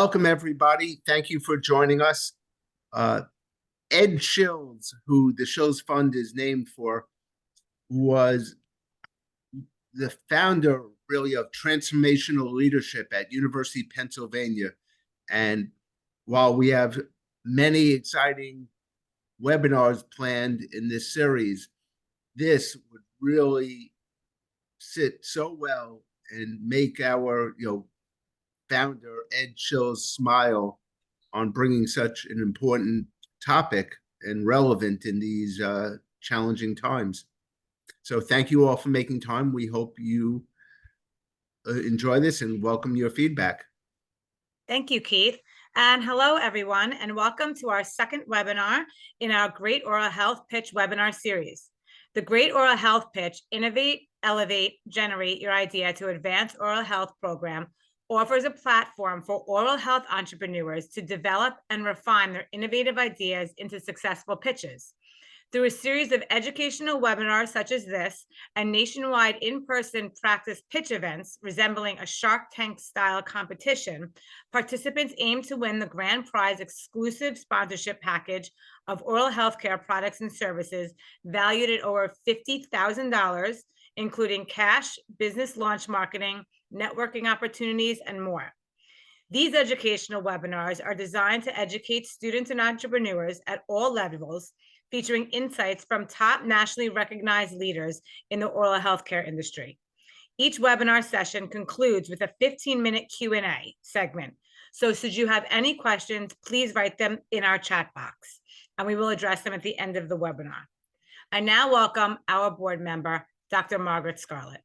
Welcome, everybody. Thank you for joining us. Uh, Ed Shills, who the Shills Fund is named for, was the founder, really, of transformational leadership at University of Pennsylvania. And while we have many exciting webinars planned in this series, this would really sit so well and make our, founder Ed Shills smile on bringing such an important topic and relevant in these challenging times. So thank you all for making time. We hope you enjoy this and welcome your feedback. Thank you, Keith. And hello, everyone, and welcome to our second webinar in our Great Oral Health Pitch webinar series. The Great Oral Health Pitch, Innovate, Elevate, Generate Your Idea to Advance Oral Health program offers a platform for oral health entrepreneurs to develop and refine their innovative ideas into successful pitches. Through a series of educational webinars such as this and nationwide in-person practice pitch events resembling a Shark Tank style competition, participants aim to win the grand prize exclusive sponsorship package of oral healthcare products and services valued at over $50,000, including cash, business launch marketing, networking opportunities, and more. These educational webinars are designed to educate students and entrepreneurs at all levels, featuring insights from top nationally recognized leaders in the oral healthcare industry. Each webinar session concludes with a 15-minute Q&A segment. So should you have any questions, please write them in our chat box, and we will address them at the end of the webinar. I now welcome our board member, Dr. Margaret Scarlett.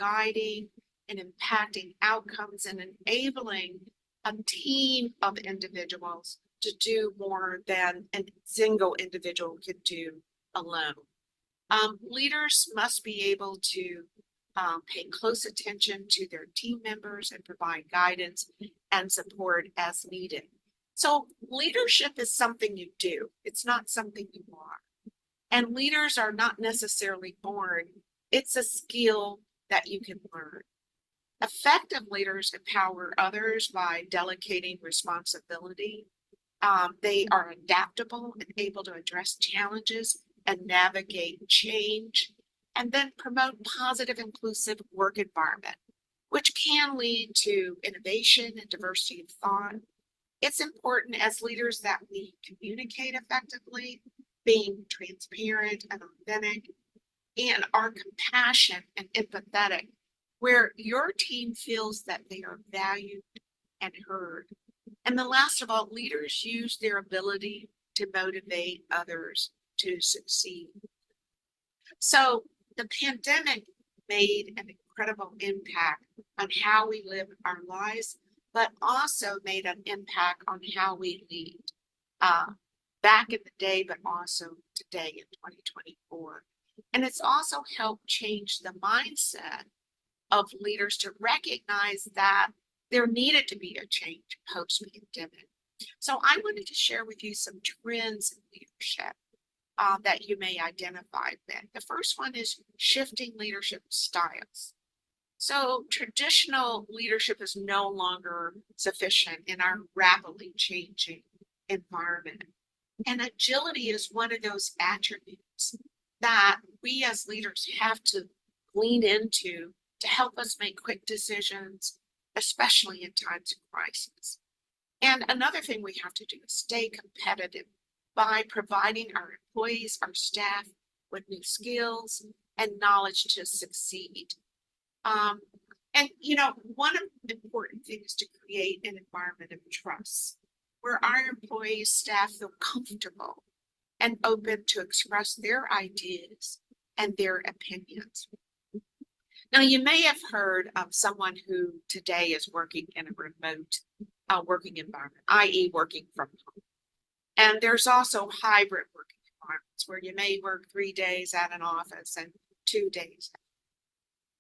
guiding and impacting outcomes and enabling a team of individuals to do more than a single individual could do alone. Leaders must be able to pay close attention to their team members and provide guidance and support as needed. So leadership is something you do. It's not something you are. And leaders are not necessarily born. It's a skill that you can learn. Effective leaders empower others by delegating responsibility. They are adaptable and able to address challenges and navigate change, and then promote positive, inclusive work environment, which can lead to innovation and diversity of thought. It's important as leaders that we communicate effectively, being transparent and authentic, and are compassionate and empathetic, where your team feels that they are valued and heard. And the last of all, leaders use their ability to motivate others to succeed. So the pandemic made an incredible impact on how we live our lives, but also made an impact on how we lead back in the day, but also today in 2024. And it's also helped change the mindset of leaders to recognize that there needed to be a change post-pandemic. So I wanted to share with you some trends in leadership that you may identify with. The first one is shifting leadership styles. So traditional leadership is no longer sufficient in our rapidly changing environment. And agility is one of those attributes that we as leaders have to lean into to help us make quick decisions, especially in times of crisis. And another thing we have to do is stay competitive by providing our employees, our staff with new skills and knowledge to succeed. And one of the important things is to create an environment of trust where our employees, staff feel comfortable and open to express their ideas and their opinions. Now, you may have heard of someone who today is working in a remote working environment, i.e. working from home. And there's also hybrid working environments where you may work 3 days at an office and 2 days.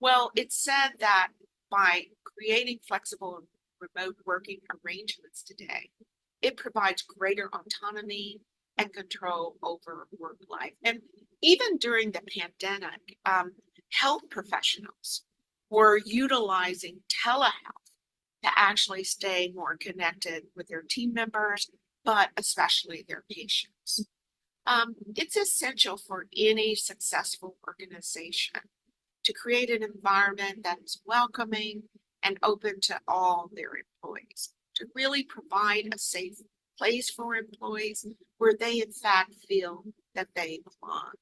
Well, it's said that by creating flexible remote working arrangements today, it provides greater autonomy and control over work life. And even during the pandemic, health professionals were utilizing telehealth to actually stay more connected with their team members, but especially their patients. It's essential for any successful organization to create an environment that is welcoming and open to all their employees, to really provide a safe place for employees where they in fact feel that they belong.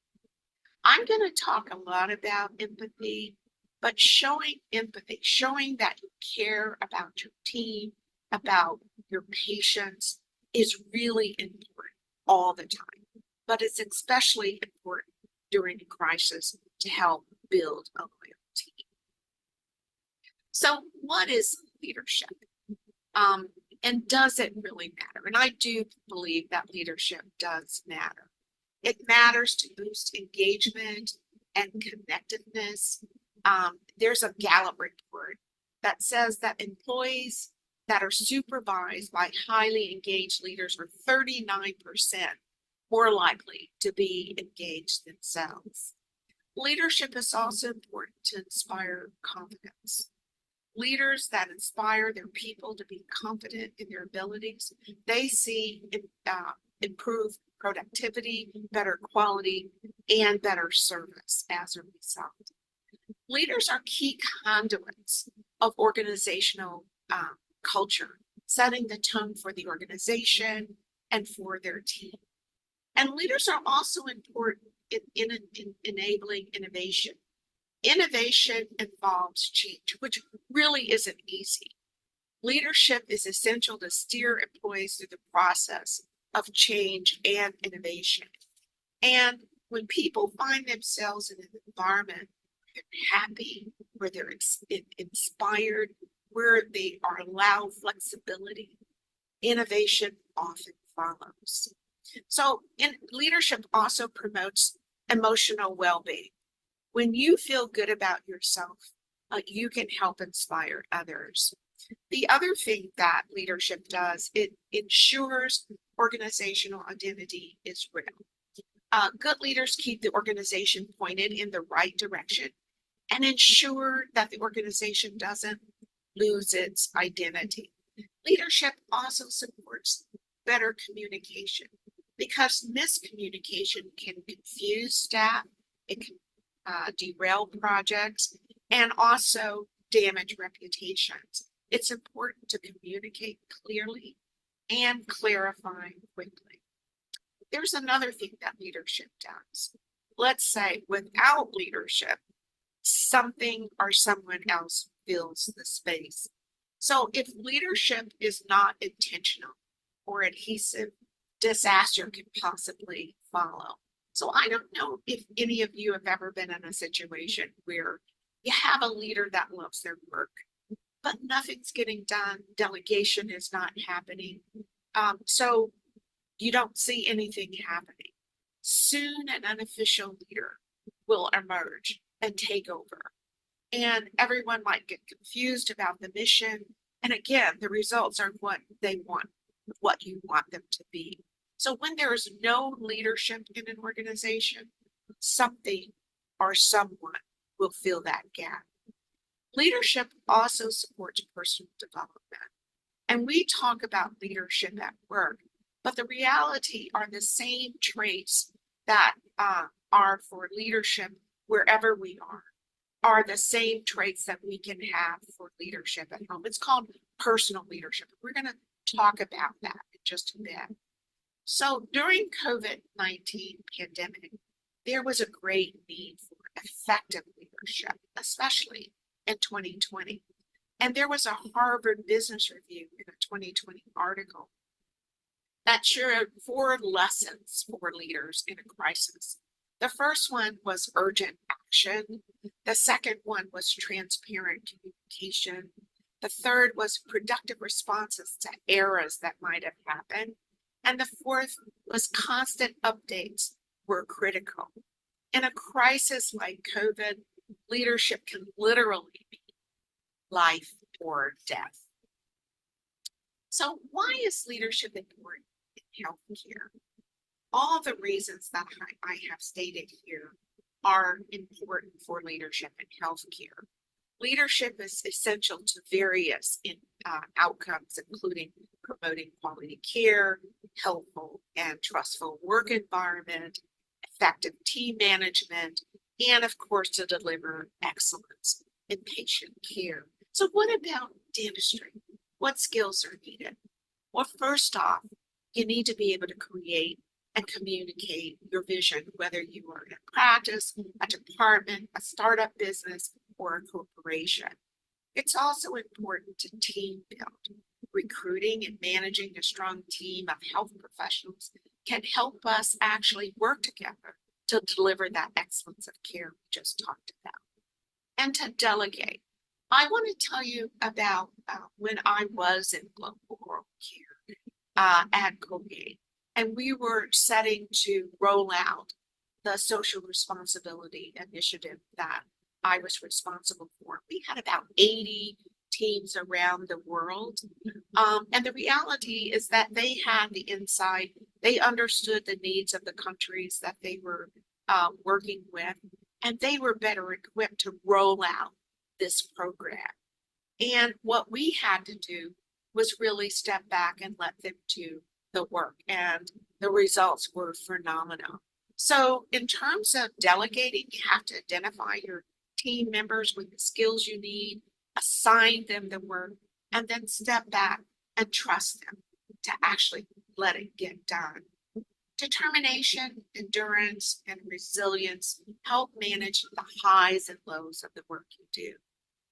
I'm going to talk a lot about empathy, but showing empathy, showing that you care about your team, about your patients is really important all the time. But it's especially important during a crisis to help build a loyal team. So what is leadership? And does it really matter? And I do believe that leadership does matter. It matters to boost engagement and connectedness. There's a Gallup report that says that employees that are supervised by highly engaged leaders are 39% more likely to be engaged themselves. Leadership is also important to inspire confidence. Leaders that inspire their people to be confident in their abilities, they see improved productivity, better quality, and better service as a result. Leaders are key conduits of organizational culture, setting the tone for the organization and for their team. And leaders are also important in enabling innovation. Innovation involves change, which really isn't easy. Leadership is essential to steer employees through the process of change and innovation. And when people find themselves in an environment where they're happy, where they're inspired, where they are allowed flexibility, innovation often follows. So leadership also promotes emotional well-being. When you feel good about yourself, you can help inspire others. The other thing that leadership does, it ensures organizational identity is real. Good leaders keep the organization pointed in the right direction and ensure that the organization doesn't lose its identity. Leadership also supports better communication because miscommunication can confuse staff, it can derail projects, and also damage reputations. It's important to communicate clearly and clarify quickly. There's another thing that leadership does. Let's say without leadership, something or someone else fills the space. So if leadership is not intentional or adhesive, disaster can possibly follow. So I don't know if any of you have ever been in a situation where you have a leader that loves their work, but nothing's getting done. Delegation is not happening. So you don't see anything happening. Soon an unofficial leader will emerge and take over. And everyone might get confused about the mission. And again, the results are what they want, what you want them to be. So when there is no leadership in an organization, something or someone will fill that gap. Leadership also supports personal development. And we talk about leadership at work, but the reality are the same traits that are for leadership wherever we are the same traits that we can have for leadership at home. It's called personal leadership. We're going to talk about that in just a bit. So during COVID-19 pandemic, there was a great need for effective leadership, especially in 2020. And there was a Harvard Business Review in a 2020 article that shared 4 lessons for leaders in a crisis. The first one was urgent action. The second one was transparent communication. The third was productive responses to errors that might have happened. And the fourth was constant updates were critical. In a crisis like COVID, leadership can literally be life or death. So why is leadership important in healthcare? All the reasons that I have stated here are important for leadership in healthcare. Leadership is essential to various outcomes, including promoting quality care, helpful and trustful work environment, effective team management, and of course, to deliver excellence in patient care. So what about dentistry? What skills are needed? Well, first off, you need to be able to create and communicate your vision, whether you are in a practice, a department, a startup business, or a corporation. It's also important to team build. Recruiting and managing a strong team of health professionals can help us actually work together to deliver that excellence of care we just talked about. And to delegate. I want to tell you about when I was in global oral care at Colgate, and we were setting to roll out the social responsibility initiative that I was responsible for. We had about 80 teams around the world. And the reality is that they had the insight, they understood the needs of the countries that they were working with, and they were better equipped to roll out this program. And what we had to do was really step back and let them do the work, and the results were phenomenal. So in terms of delegating, you have to identify your team members with the skills you need, assign them the work, and then step back and trust them to actually let it get done. Determination, endurance, and resilience help manage the highs and lows of the work you do.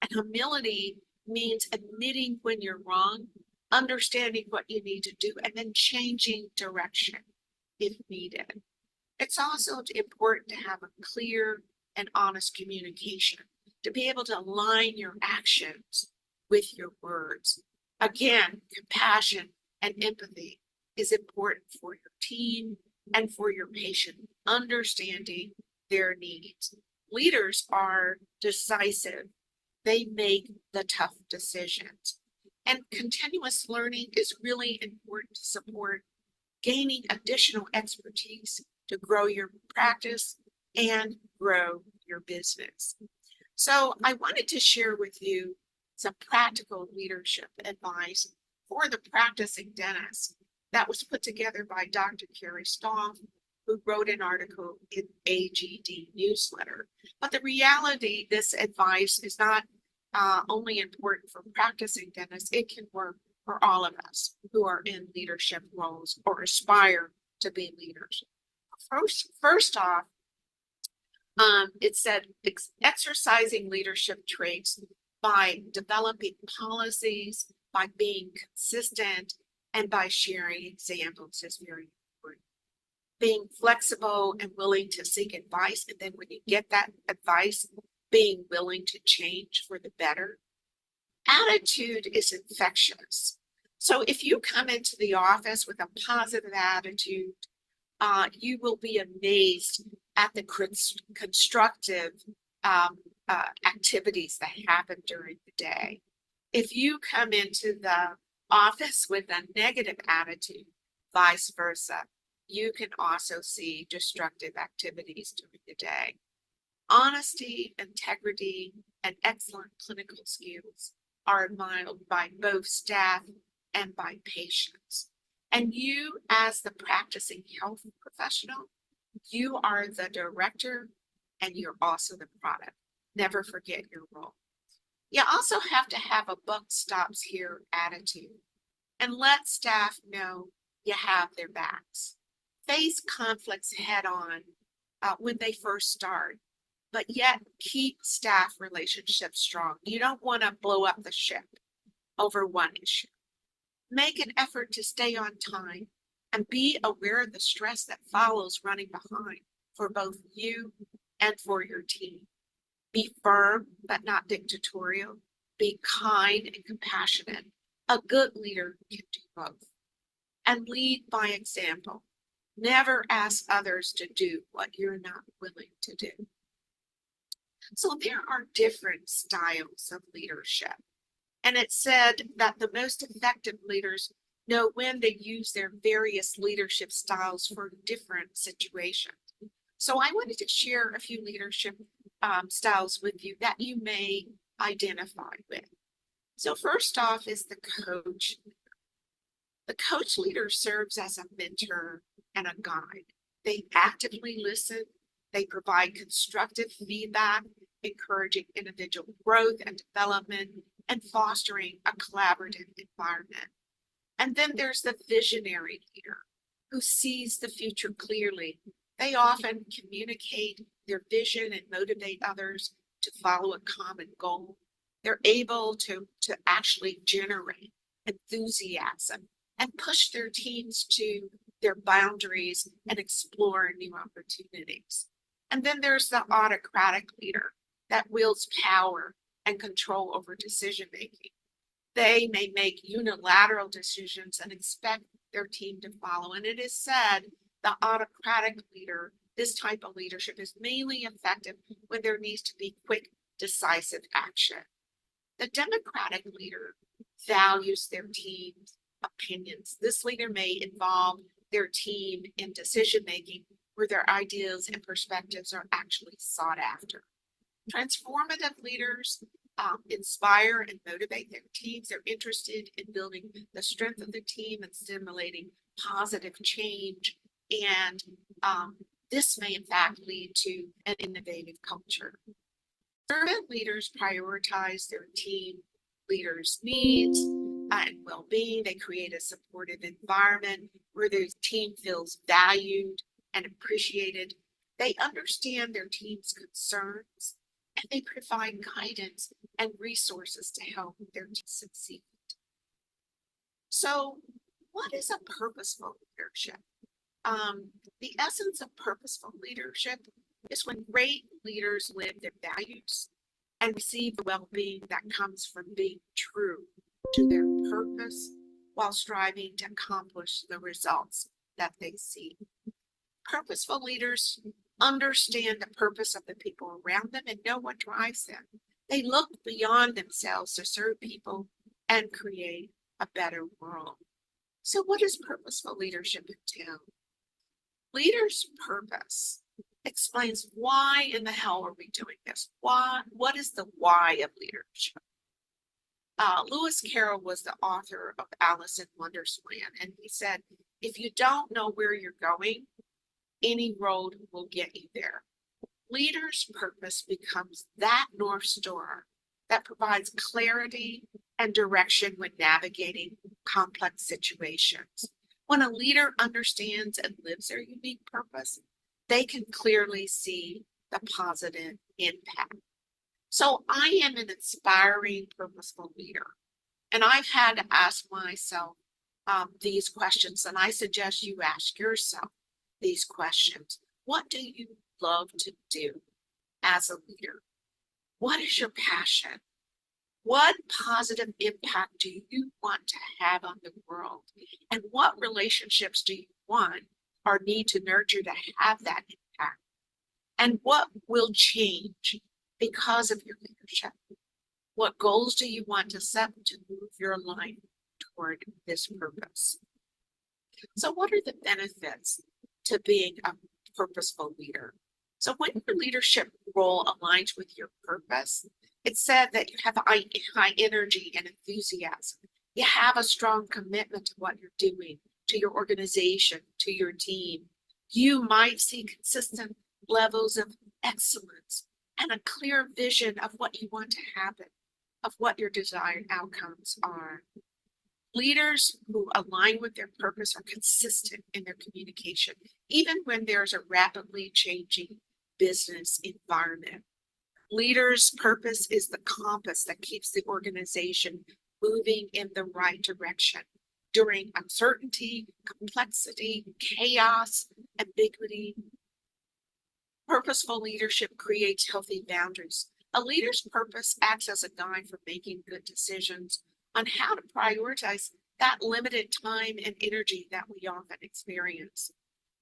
And humility means admitting when you're wrong, understanding what you need to do, and then changing direction if needed. It's also important to have a clear and honest communication to be able to align your actions with your words. Again, compassion and empathy is important for your team and for your patient, understanding their needs. Leaders are decisive. They make the tough decisions. And continuous learning is really important to support gaining additional expertise to grow your practice and grow your business. So I wanted to share with you some practical leadership advice for the practicing dentist that was put together by Dr. Carrie Stoff, who wrote an article in AGD newsletter. But the reality, this advice is not only important for practicing dentists, it can work for all of us who are in leadership roles or aspire to be leaders. First off, it said exercising leadership traits by developing policies, by being consistent, and by sharing examples is very important. Being flexible and willing to seek advice, and then when you get that advice, being willing to change for the better. Attitude is infectious. So if you come into the office with a positive attitude, you will be amazed at the constructive activities that happen during the day. If you come into the office with a negative attitude, vice versa, you can also see destructive activities during the day. Honesty, integrity, and excellent clinical skills are admired by both staff and by patients. And you, as the practicing health professional, you are the director and you're also the product. Never forget your role. You also have to have a buck stops here attitude and let staff know you have their backs. Face conflicts head on when they first start, but yet keep staff relationships strong. You don't want to blow up the ship over one issue. Make an effort to stay on time and be aware of the stress that follows running behind for both you and for your team. Be firm, but not dictatorial. Be kind and compassionate. A good leader can do both. And lead by example. Never ask others to do what you're not willing to do. So there are different styles of leadership. And it said that the most effective leaders know when to use their various leadership styles for different situations. So I wanted to share a few leadership styles with you that you may identify with. So first off is the coach. The coach leader serves as a mentor and a guide. They actively listen. They provide constructive feedback, encouraging individual growth and development, and fostering a collaborative environment. And then there's the visionary leader who sees the future clearly. They often communicate their vision and motivate others to follow a common goal. They're able to actually generate enthusiasm and push their teams to their boundaries and explore new opportunities. And then there's the autocratic leader that wields power and control over decision making. They may make unilateral decisions and expect their team to follow. And it is said the autocratic leader, this type of leadership, is mainly effective when there needs to be quick, decisive action. The democratic leader values their team's opinions. This leader may involve their team in decision making where their ideas and perspectives are actually sought after. Transformative leaders inspire and motivate their teams. They're interested in building the strength of the team and stimulating positive change. And this may in fact lead to an innovative culture. Servant leaders prioritize their team leaders' needs and well-being. They create a supportive environment where their team feels valued and appreciated. They understand their team's concerns and they provide guidance and resources to help their team succeed. So, what is a purposeful leadership? The essence of purposeful leadership is when great leaders live their values, and receive the well-being that comes from being true to their purpose while striving to accomplish the results that they seek. Purposeful leaders understand the purpose of the people around them and know what drives them. They look beyond themselves to serve people and create a better world. So what does purposeful leadership entail? Leaders' purpose explains why in the hell are we doing this? What is the why of leadership? Lewis Carroll was the author of Alice in Wonderland, and he said, if you don't know where you're going, any road will get you there. Leaders' purpose becomes that North Star that provides clarity and direction when navigating complex situations. When a leader understands and lives their unique purpose, they can clearly see the positive impact. So I am an inspiring, purposeful leader, and I've had to ask myself these questions, and I suggest you ask yourself these questions. What do you love to do as a leader? What is your passion? What positive impact do you want to have on the world? And what relationships do you want or need to nurture to have that impact? And what will change because of your leadership? What goals do you want to set to move your life toward this purpose? So what are the benefits to being a purposeful leader? So when your leadership role aligns with your purpose, it's said that you have high energy and enthusiasm. You have a strong commitment to what you're doing, to your organization, to your team. You might see consistent levels of excellence and a clear vision of what you want to happen, of what your desired outcomes are. Leaders who align with their purpose are consistent in their communication, even when there's a rapidly changing business environment. Leaders' purpose is the compass that keeps the organization moving in the right direction during uncertainty, complexity, chaos, ambiguity. Purposeful leadership creates healthy boundaries. A leader's purpose acts as a guide for making good decisions on how to prioritize that limited time and energy that we often experience.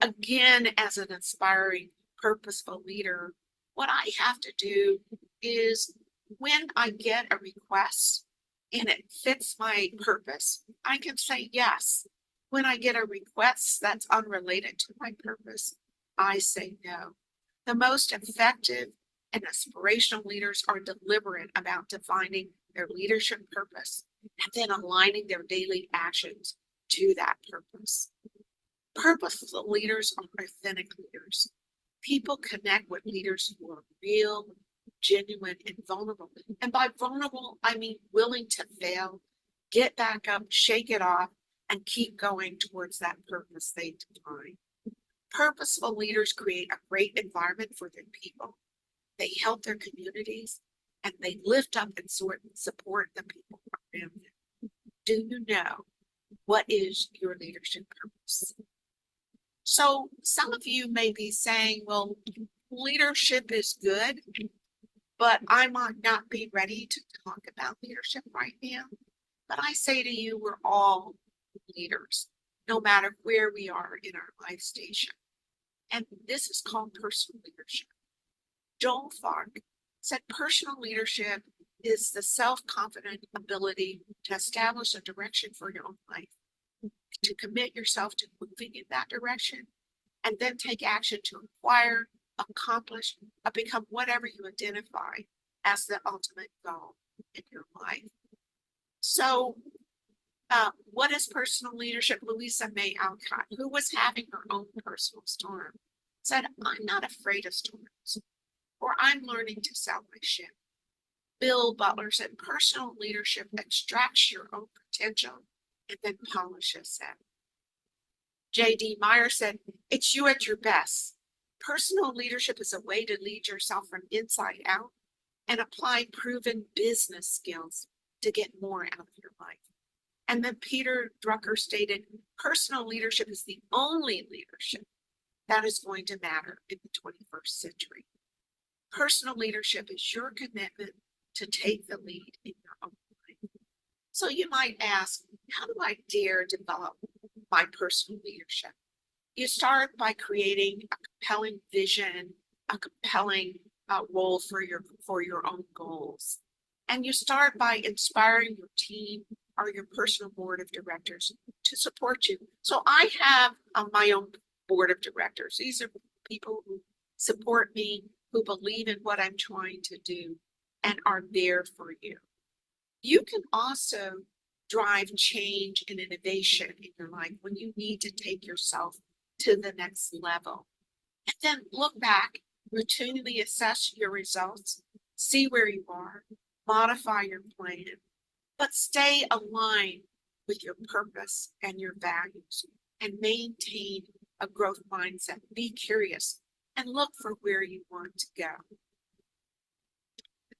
Again, as an inspiring, purposeful leader, what I have to do is when I get a request and it fits my purpose, I can say yes. When I get a request that's unrelated to my purpose, I say no. The most effective and inspirational leaders are deliberate about defining their leadership purpose and then aligning their daily actions to that purpose. Purposeful leaders are authentic leaders. People connect with leaders who are real, genuine, and vulnerable. And by vulnerable, I mean willing to fail, get back up, shake it off, and keep going towards that purpose they define. Purposeful leaders create a great environment for their people. They help their communities, and they lift up and support the people around them. Do you know what is your leadership purpose? So some of you may be saying, well, leadership is good, but I might not be ready to talk about leadership right now. But I say to you, we're all leaders, no matter where we are in our life station. And this is called personal leadership. Joel Fark said personal leadership is the self-confident ability to establish a direction for your own life, to commit yourself to moving in that direction, and then take action to acquire, accomplish, or become whatever you identify as the ultimate goal in your life. So, what is personal leadership? Louisa May Alcott, who was having her own personal storm, said, I'm not afraid of storms, or I'm learning to sail my ship. Bill Butler said, personal leadership extracts your own potential and then polishes it. J.D. Meyer said, it's you at your best. Personal leadership is a way to lead yourself from inside out and apply proven business skills to get more out of your life. And then Peter Drucker stated, personal leadership is the only leadership that is going to matter in the 21st century. Personal leadership is your commitment to take the lead in your own life. So you might ask, how do I dare develop my personal leadership? You start by creating a compelling vision, a compelling role for your own goals. And you start by inspiring your team or your personal board of directors to support you. So I have my own board of directors. These are people who support me, who believe in what I'm trying to do and are there for you. You can also drive change and innovation in your life when you need to take yourself to the next level. And then look back, routinely assess your results, see where you are, modify your plan, but stay aligned with your purpose and your values and maintain a growth mindset. Be curious and look for where you want to go.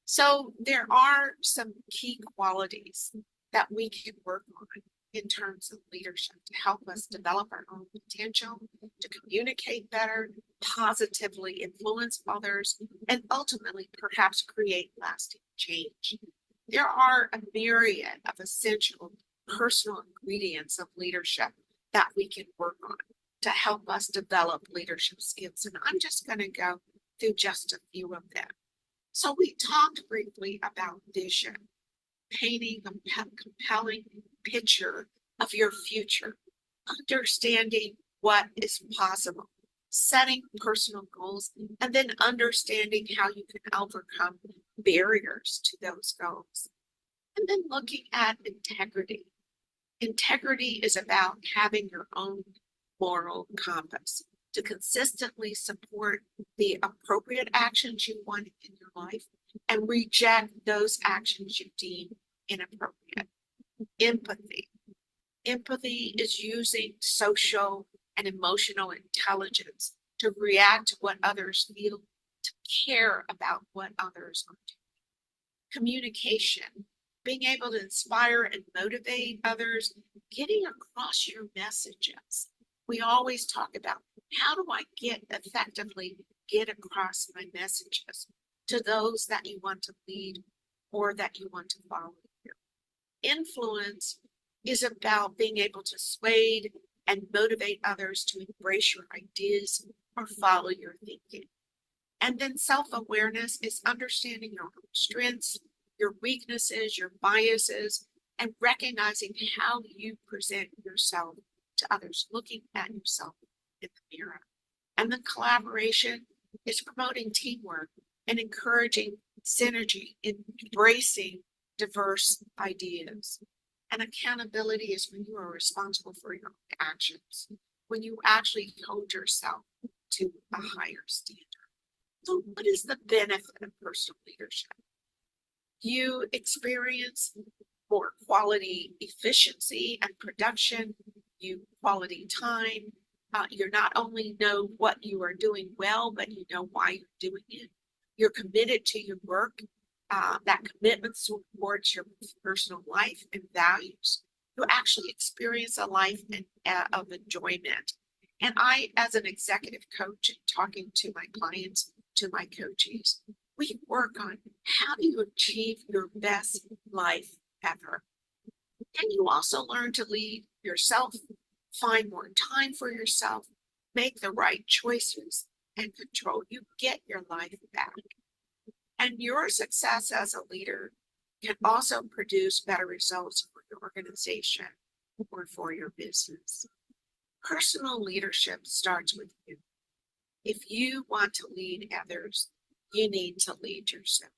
So there are some key qualities that we can work on in terms of leadership to help us develop our own potential, to communicate better, positively influence others, and ultimately perhaps create lasting change. There are a myriad of essential personal ingredients of leadership that we can work on to help us develop leadership skills. And I'm just going to go through just a few of them. So we talked briefly about vision, painting a compelling picture of your future, understanding what is possible, setting personal goals, and then understanding how you can overcome barriers to those goals. And then looking at integrity. Integrity is about having your own moral compass to consistently support the appropriate actions you want in your life and reject those actions you deem inappropriate. Empathy. Empathy is using social and emotional intelligence to react to what others feel, to care about what others are doing. Communication. Being able to inspire and motivate others, getting across your messages. We always talk about how do I effectively get across my messages to those that you want to lead or that you want to follow here. Influence is about being able to sway and motivate others to embrace your ideas or follow your thinking. And then self-awareness is understanding your own strengths, your weaknesses, your biases, and recognizing how you present yourself to others, looking at yourself in the mirror. And then collaboration is promoting teamwork and encouraging synergy, embracing diverse ideas. And accountability is when you are responsible for your actions, when you actually hold yourself to a higher standard. So what is the benefit of personal leadership? You experience more quality efficiency and production, you quality time. You not only know what you are doing well, but you know why you're doing it. You're committed to your work. That commitment supports your personal life and values. You actually experience a life of enjoyment. And I, as an executive coach, talking to my clients, to my coaches, we work on how do you achieve your best life ever. And you also learn to lead yourself, find more time for yourself, make the right choices, and control. You get your life back. And your success as a leader can also produce better results for your organization or for your business. Personal leadership starts with you. If you want to lead others, you need to lead yourself.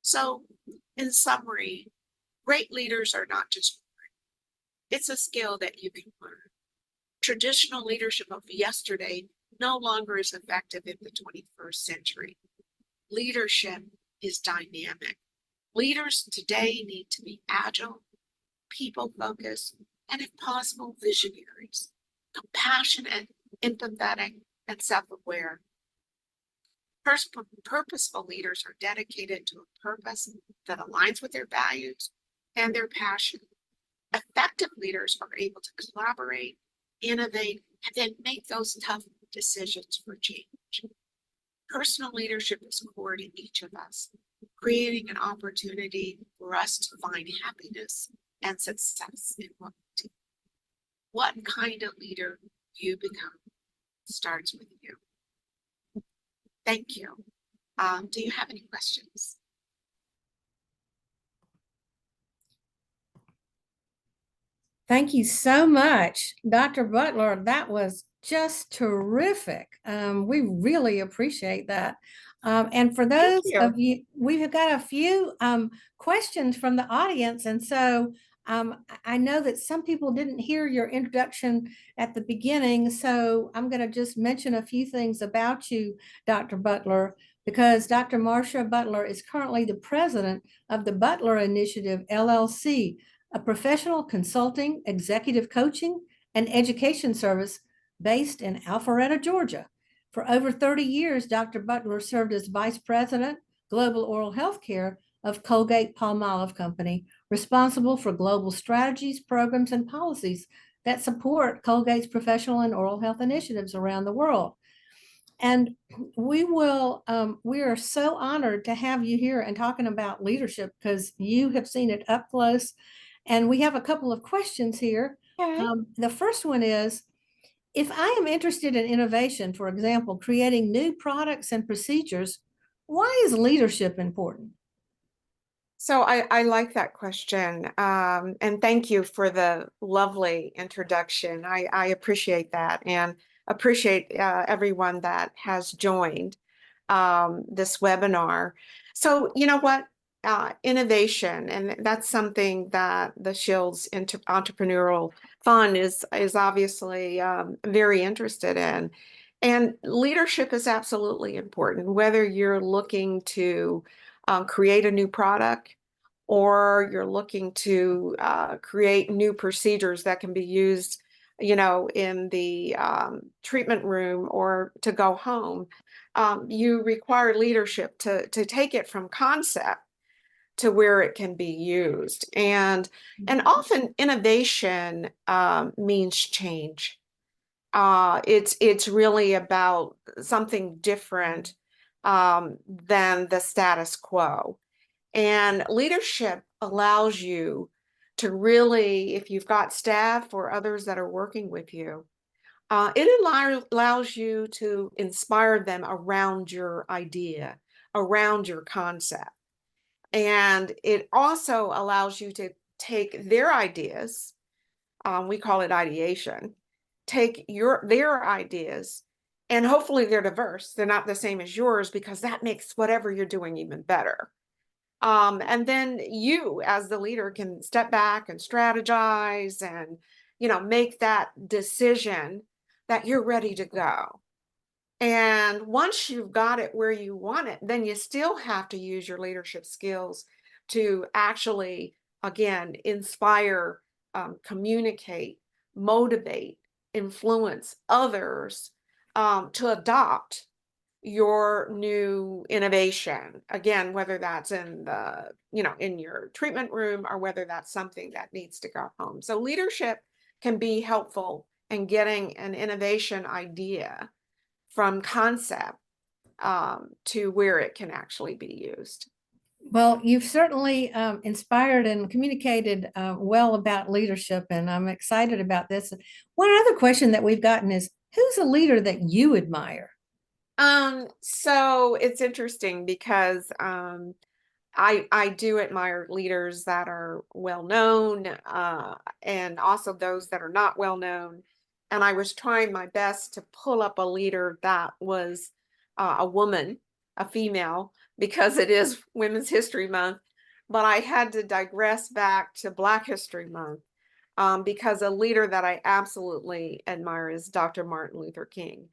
So, in summary, great leaders are not just words. It's a skill that you can learn. Traditional leadership of yesterday no longer is effective in the 21st century. Leadership is dynamic. Leaders today need to be agile, people-focused, and if possible, visionaries, compassionate, empathetic, and self-aware. Purposeful leaders are dedicated to a purpose that aligns with their values and their passion. Effective leaders are able to collaborate, innovate, and then make those tough decisions for change. Personal leadership is core to each of us. creating an opportunity for us to find happiness and success in what we do. What kind of leader you become starts with you. Thank you. Do you have any questions? Thank you so much, Dr. Butler. That was just terrific. We really appreciate that. And for those you. of you, we've got a few questions from the audience. And so I know that some people didn't hear your introduction at the beginning. So I'm going to just mention a few things about you, Dr. Butler, because Dr. Marcia Butler is currently the president of the Butler Initiative, LLC, a professional consulting, executive coaching, and education service based in Alpharetta, Georgia. For over 30 years, Dr. Butler served as Vice President, Global Oral Health Care of Colgate-Palmolive Company, responsible for global strategies, programs, and policies that support Colgate's professional and oral health initiatives around the world. And we are so honored to have you here and talking about leadership because you have seen it up close. And we have a couple of questions here. Okay. The first one is, if I am interested in innovation, for example, creating new products and procedures, why is leadership important? So I like that question. And thank you for the lovely introduction. I appreciate that and appreciate everyone that has joined this webinar. So you know what? Innovation, and that's something that the Shields Entrepreneurial Fund is obviously very interested in. And leadership is absolutely important, whether you're looking to create a new product or you're looking to create new procedures that can be used, you know, in the treatment room or to go home. You require leadership to take it from concept to where it can be used. And often innovation means change. It's really about something different than the status quo. And leadership allows you to really, if you've got staff or others that are working with you, it allows you to inspire them around your idea, around your concept. And it also allows you to take their ideas, we call it ideation, take their ideas, and hopefully they're diverse. They're not the same as yours because that makes whatever you're doing even better. And then you as the leader can step back and strategize and, you know, make that decision that you're ready to go. And once you've got it where you want it, then you still have to use your leadership skills to actually, again, inspire, communicate, motivate, influence others to adopt your new innovation. Again, whether that's in the, you know, in your treatment room or whether that's something that needs to go home. So leadership can be helpful in getting an innovation idea from concept to where it can actually be used. Well, you've certainly inspired and communicated well about leadership, and I'm excited about this. One other question that we've gotten is, who's a leader that you admire? So it's interesting because I do admire leaders that are well known and also those that are not well known. And I was trying my best to pull up a leader that was a woman, a female, because it is Women's History Month. But I had to digress back to Black History Month because a leader that I absolutely admire is Dr. Martin Luther King.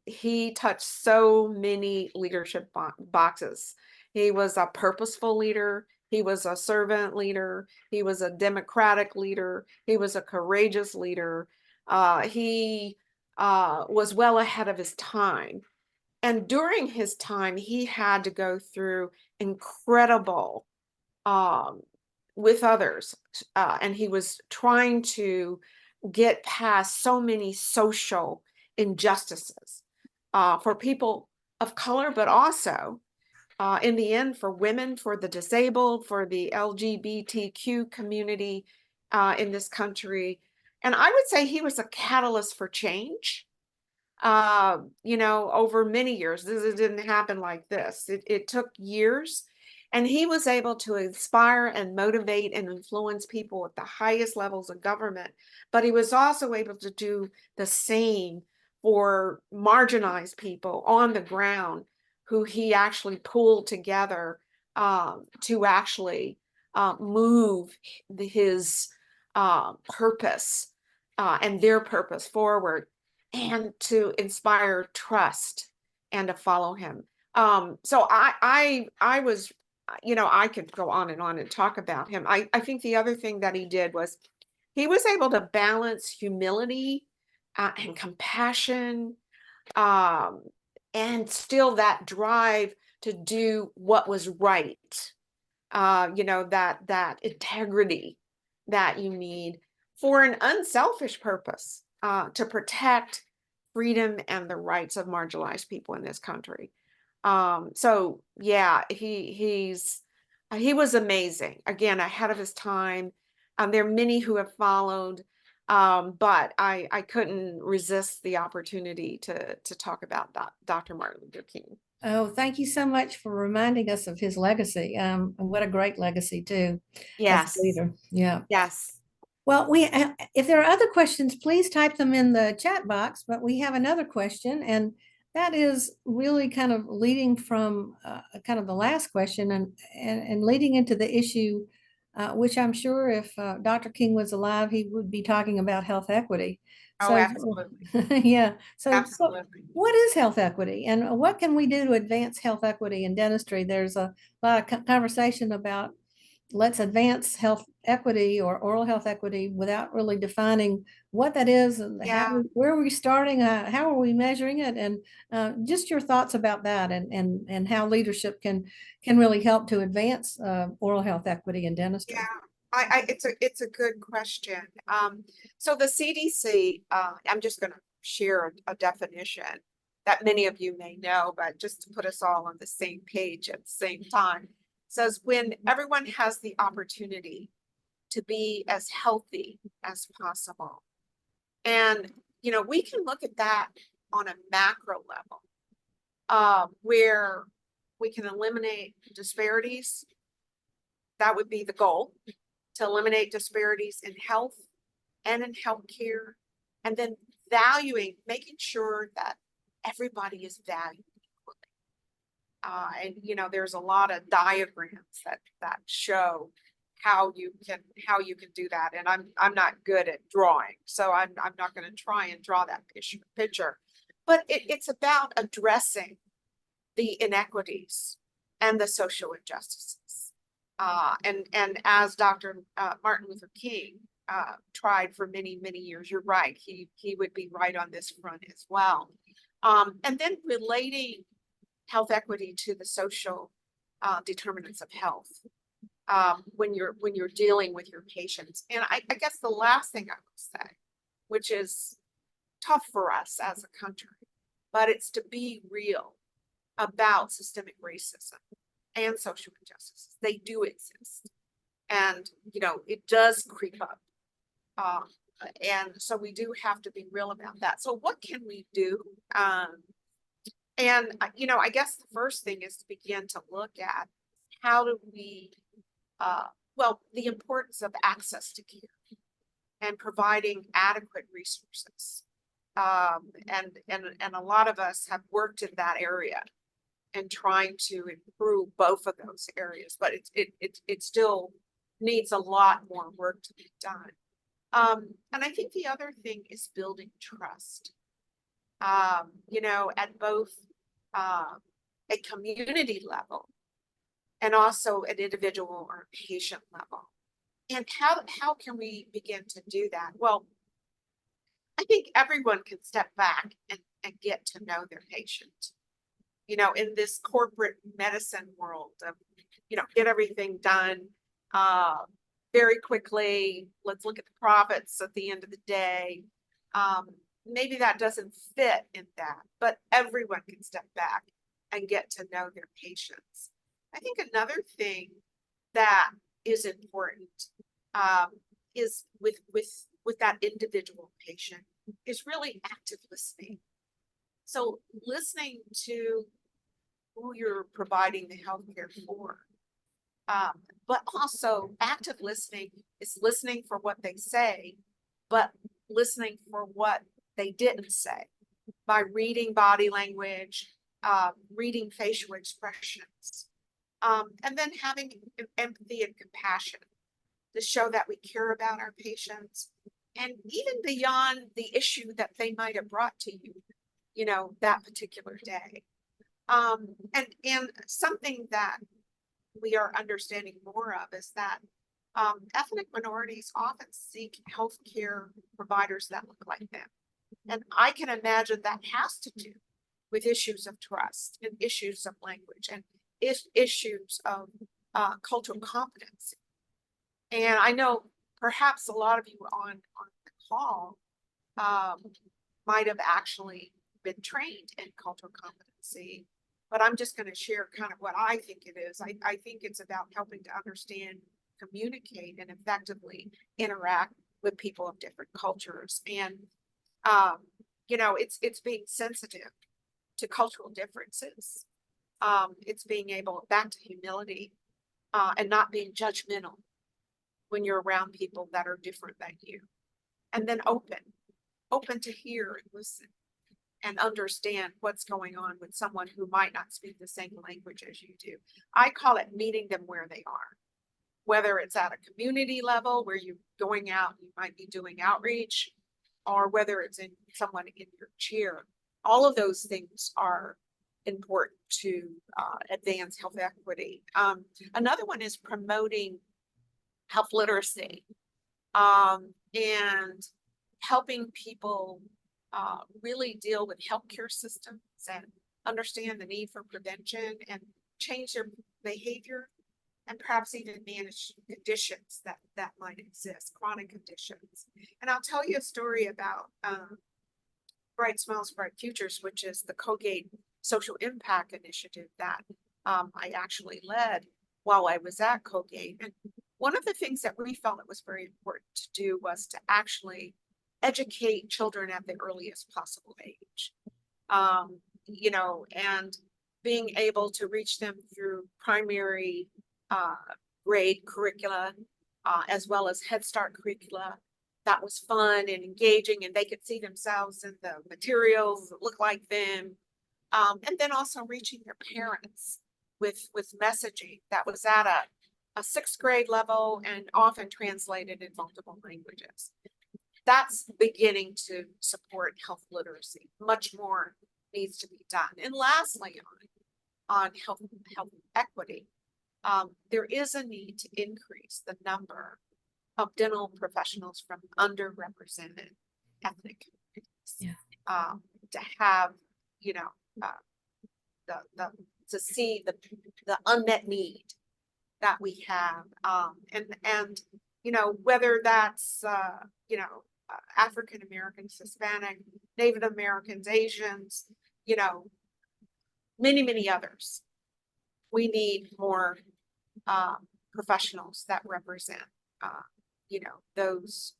He touched so many leadership boxes. He was a purposeful leader. He was a servant leader. He was a democratic leader. He was a courageous leader. He was well ahead of his time. And during his time, he had to go through incredible with others. And he was trying to get past so many social injustices for people of color, but also in the end, for women, for the disabled, for the LGBTQ community in this country. And I would say he was a catalyst for change. Over many years. This didn't happen like this. It took years, and he was able to inspire and motivate and influence people at the highest levels of government. But he was also able to do the same for marginalized people on the ground, who he actually pulled together to actually move his purpose and their purpose forward, and to inspire trust and to follow him. So I was, I could go on and talk about him. I think the other thing that he did was he was able to balance humility and compassion, um, and still that drive to do what was right. That integrity that you need for an unselfish purpose, to protect freedom and the rights of marginalized people in this country. So yeah, he was amazing. Again, ahead of his time. There are many who have followed, but I couldn't resist the opportunity to talk about Dr. Martin Luther King. Oh, thank you so much for reminding us of his legacy. And what a great legacy too, as Yes, a leader. Yeah. yes. Well, if there are other questions, please type them in the chat box, but we have another question, and that is really kind of leading from kind of the last question and leading into the issue, which I'm sure if Dr. King was alive, he would be talking about health equity. Oh, So, absolutely. yeah. So Absolutely. what is health equity, and what can we do to advance health equity in dentistry? There's a lot of conversation about let's advance health equity or oral health equity without really defining what that is and Yeah. where are we starting, how are we measuring it, and just your thoughts about that, and how leadership can really help to advance oral health equity in dentistry. Yeah, it's a good question. So the CDC, I'm just going to share a definition that many of you may know, but just to put us all on the same page at the same time, says when everyone has the opportunity to be as healthy as possible. And, we can look at that on a macro level, where we can eliminate disparities. That would be the goal, to eliminate disparities in health and in healthcare, and then making sure that everybody is valued equally. And there's a lot of diagrams that show how you can do that. And I'm not good at drawing, so I'm not going to try and draw that picture. But it's about addressing the inequities and the social injustices. And as Dr. Martin Luther King tried for many, many years, you're right, he would be right on this front as well. And then relating health equity to the social determinants of health when you're dealing with your patients. And I guess the last thing I would say, which is tough for us as a country, but it's to be real about systemic racism and social injustices. They do exist, and it does creep up, and so we do have to be real about that. So what can we do? And I guess the first thing is to begin to look at how do we the importance of access to care and providing adequate resources, and a lot of us have worked in that area and trying to improve both of those areas, but it still needs a lot more work to be done. And I think the other thing is building trust, at both a community level and also an individual or patient level. And how can we begin to do that? Well, I think everyone can step back and get to know their patient. In this corporate medicine world of, get everything done very quickly. Let's look at the profits at the end of the day. Maybe that doesn't fit in that, but everyone can step back and get to know their patients. I think another thing that is important is with that individual patient is really active listening. So listening to who you're providing the healthcare for. But also active listening is listening for what they say, but listening for what they didn't say by reading body language, reading facial expressions, and then having empathy and compassion to show that we care about our patients, and even beyond the issue that they might have brought to you, you know, that particular day. And something that we are understanding more of is that ethnic minorities often seek healthcare providers that look like them. And I can imagine that has to do with issues of trust and issues of language and issues of cultural competency. And I know perhaps a lot of you on the call might have actually been trained in cultural competency, but I'm just going to share kind of what I think it is. I think it's about helping to understand, communicate, and effectively interact with people of different cultures. And, you know, it's being sensitive to cultural differences. It's being able, back to humility, and not being judgmental when you're around people that are different than you. And then open to hear and listen and understand what's going on with someone who might not speak the same language as you do. I call it meeting them where they are, whether it's at a community level where you're going out, you might be doing outreach, or whether it's in someone in your chair. All of those things are important to advance health equity. Another one is promoting health literacy and helping people really deal with healthcare systems and understand the need for prevention and change their behavior, and perhaps even manage conditions that might exist, chronic conditions. And I'll tell you a story about Bright Smiles, Bright Futures, which is the Colgate Social Impact Initiative that I actually led while I was at Colgate. And one of the things that we felt it was very important to do was to actually educate children at the earliest possible age, you know, and being able to reach them through primary grade curricula, as well as Head Start curricula. That was fun and engaging, and they could see themselves in the materials that look like them. And then also reaching their parents with messaging that was at a 6th grade level and often translated in multiple languages. That's beginning to support health literacy. Much more needs to be done. And lastly, on health equity, there is a need to increase the number of dental professionals from underrepresented ethnic communities. To have, you know, to see the unmet need that we have, and you know, whether that's you know, African Americans, Hispanic, Native Americans, Asians, you know, many others. We need more professionals that represent you know, those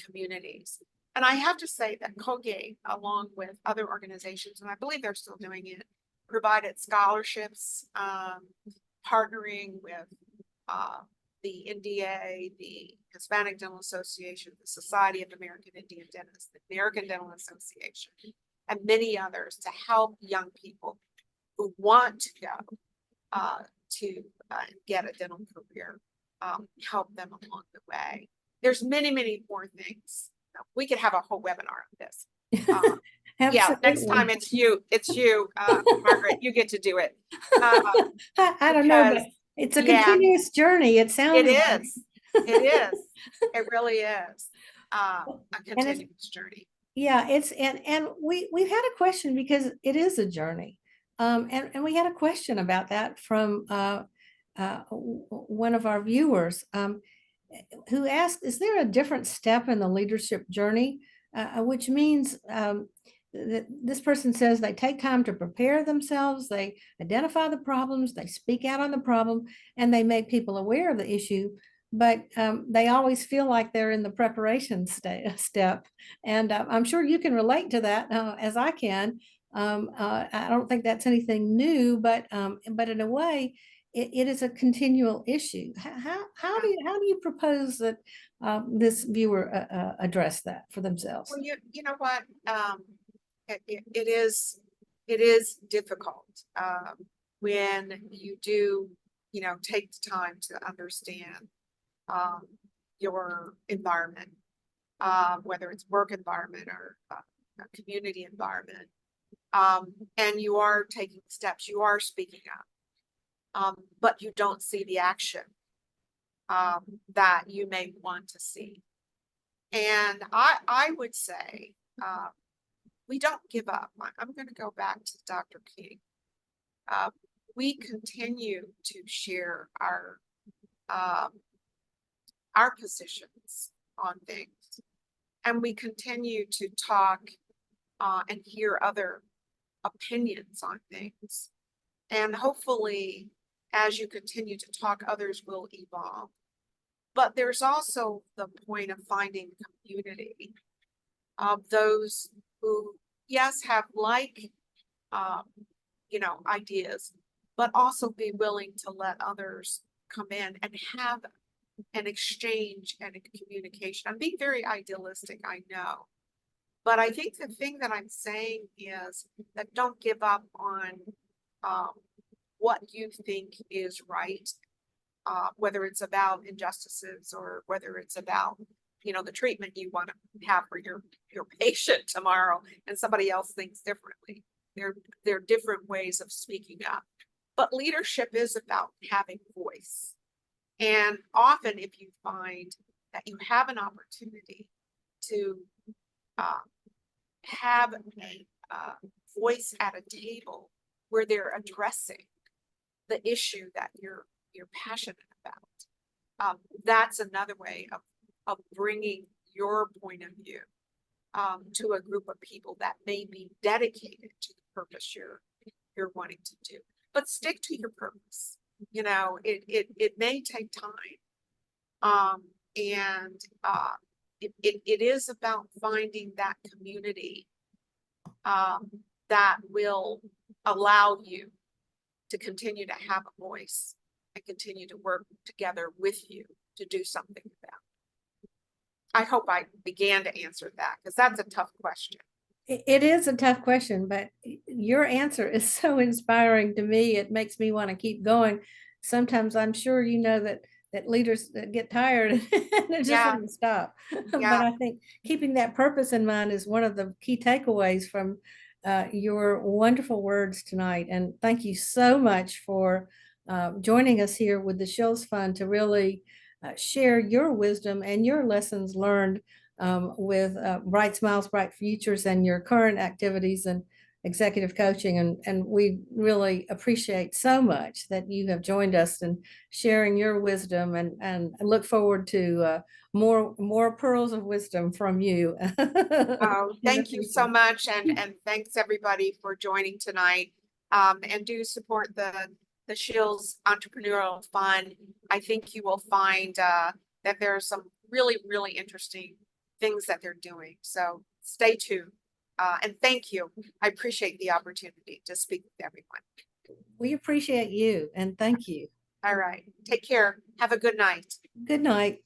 communities. And I have to say that Colgate, along with other organizations, and I believe they're still doing it, provided scholarships, partnering with the NDA, the Hispanic Dental Association, the Society of American Indian Dentists, the American Dental Association, and many others to help young people who want to go to get a dental career, help them along the way. There's many more things. We could have a whole webinar on this. Yeah, next time it's you, Margaret, you get to do it. I don't know, but it's a continuous journey. It sounds it it really is a continuous journey. Yeah, it's and we've had a question because it is a journey. And we had a question about that from one of our viewers who asked, is there a different step in the leadership journey? Which means this person says they take time to prepare themselves, they identify the problems, they speak out on the problem, and they make people aware of the issue. But they always feel like they're in the preparation step. And I'm sure you can relate to that as I can. I don't think that's anything new, but in a way, it is a continual issue. How do you propose that this viewer address that for themselves? Well, you know what, it is difficult, when you do, take the time to understand, your environment, whether it's work environment or a community environment. And you are taking steps, you are speaking up, but you don't see the action, that you may want to see. And I would say, we don't give up. I'm going to go back to Dr. King. We continue to share our positions on things, and we continue to talk and hear other opinions on things. And hopefully, as you continue to talk, others will evolve. But there's also the point of finding community of those who, yes, have ideas, but also be willing to let others come in and have an exchange and a communication. I'm being very idealistic, I know. But I think the thing that I'm saying is that don't give up on what you think is right, whether it's about injustices or whether it's about, the treatment you want to have for your patient tomorrow, and somebody else thinks differently. There are different ways of speaking up. But leadership is about having voice. And often if you find that you have an opportunity to have a voice at a table where they're addressing the issue that you're passionate about, that's another way of bringing your point of view to a group of people that may be dedicated to the purpose you're wanting to do. But stick to your purpose. It may take time. And it is about finding that community that will allow you to continue to have a voice and continue to work together with you to do something about it. I hope I began to answer that, because that's a tough question. It is a tough question, but your answer is so inspiring to me. It makes me want to keep going. Sometimes I'm sure you know that leaders get tired and they just want to stop. But I think keeping that purpose in mind is one of the key takeaways from your wonderful words tonight. And thank you so much for joining us here with the Schills Fund to really share your wisdom and your lessons learned with Bright Smiles, Bright Futures, and your current activities and executive coaching. And we really appreciate so much that you have joined us and sharing your wisdom, and look forward to more pearls of wisdom from you. Thank you so much. And thanks everybody for joining tonight. And do support the Schills Entrepreneurial Fund. I think you will find that there are some really, really interesting things that they're doing. So stay tuned. And thank you. I appreciate the opportunity to speak with everyone. We appreciate you, and thank you. All right. Take care. Have a good night. Good night.